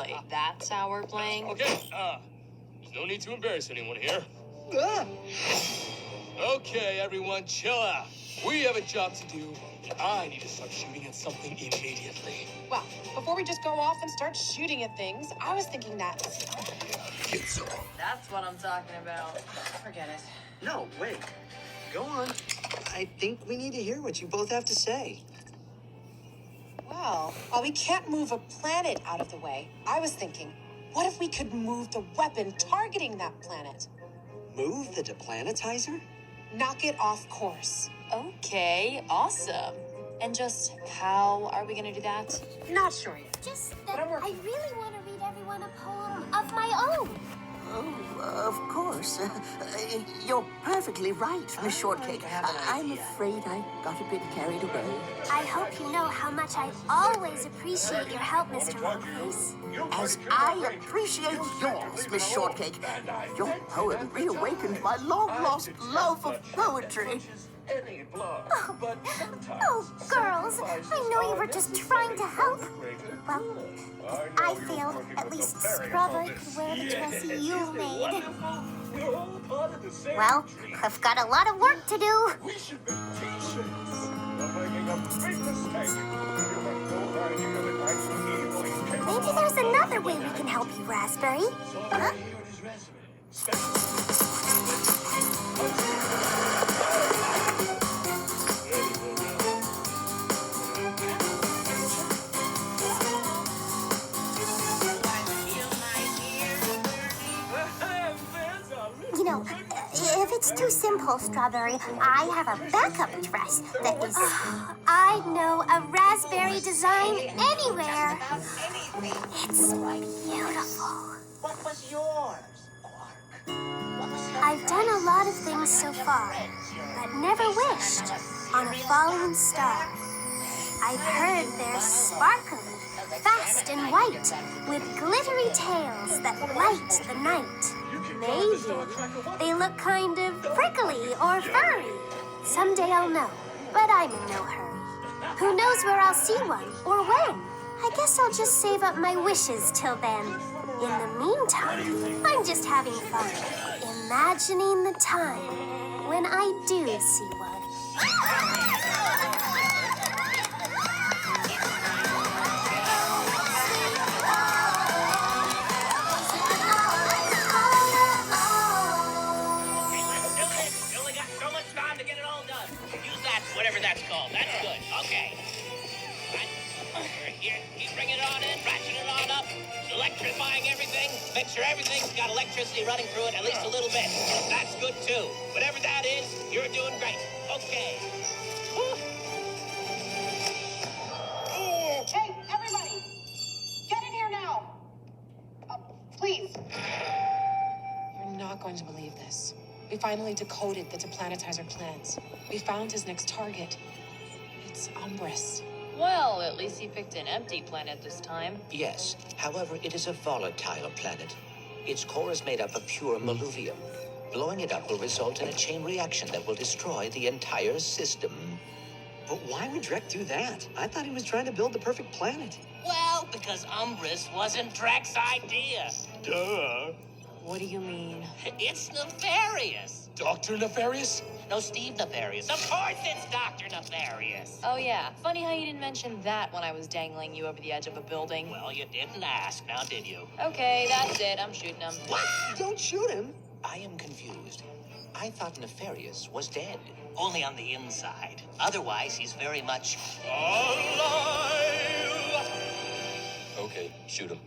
really? That's how we're playing? Okay, there's no need to embarrass anyone here. Okay, everyone, chill out. We have a job to do, and I need to start shooting at something immediately. Well, before we just go off and start shooting at things, I was thinking that... That's what I'm talking about. Forget it. No, wait. Go on. I think we need to hear what you both have to say. Well, while we can't move a planet out of the way, I was thinking, what if we could move the weapon targeting that planet? Move the deplanetizer? Knock it off course. Okay, awesome. And just how are we gonna do that? Not sure yet. Just that I really want to read everyone a poem of my own. Oh, of course. You're perfectly right, Miss Shortcake. I'm afraid I got a bit carried away. I hope you know how much I always appreciate your help, Mr. Longface. As I appreciate yours, Miss Shortcake. Your poem reawakened my long-lost love of poetry. Oh, girls, I know you were just trying to help. Well, I feel at least Strawberry could wear the dress you made. Well, I've got a lot of work to do. We should make t-shirts. We're making a big mistake. Maybe there's another way we can help you, Raspberry. Huh? You know, if it's too simple, Strawberry, I have a backup dress that is... I'd know a raspberry design anywhere. It's beautiful. What was yours, I've done a lot of things so far, but never wished on a falling star. I've heard they're sparkling, fast and white, with glittery tails that light the night. Maybe they look kind of prickly or furry. Someday I'll know, but I'm in no hurry. Who knows where I'll see one or when? I guess I'll just save up my wishes till then. In the meantime, I'm just having fun, imagining the time when I do see one. Whatever that's called. That's good. Okay. Right. Here, bring it on in, ratchet it on up, electrifying everything, make sure everything's got electricity running through it at least a little bit. That's good, too. Whatever that is, you're doing great. Okay. Hey, everybody! Get in here now! Please. You're not going to believe this. We finally decoded the deplanetizer plans. We found his next target. It's Umbris. Well, at least he picked an empty planet this time. Yes. However, it is a volatile planet. Its core is made up of pure maluvium. Blowing it up will result in a chain reaction that will destroy the entire system. But why would Drek do that? I thought he was trying to build the perfect planet. Well, because Umbris wasn't Drek's idea. Duh. What do you mean? It's nefarious. Dr. Nefarious? No, Steve Nefarious. Of course it's Dr. Nefarious. Oh yeah, funny how you didn't mention that when I was dangling you over the edge of a building. Well, you didn't ask, now did you? Okay, that's it. I'm shooting him. What? Don't shoot him. I am confused. I thought Nefarious was dead. Only on the inside. Otherwise, he's very much Alive! Okay, shoot him.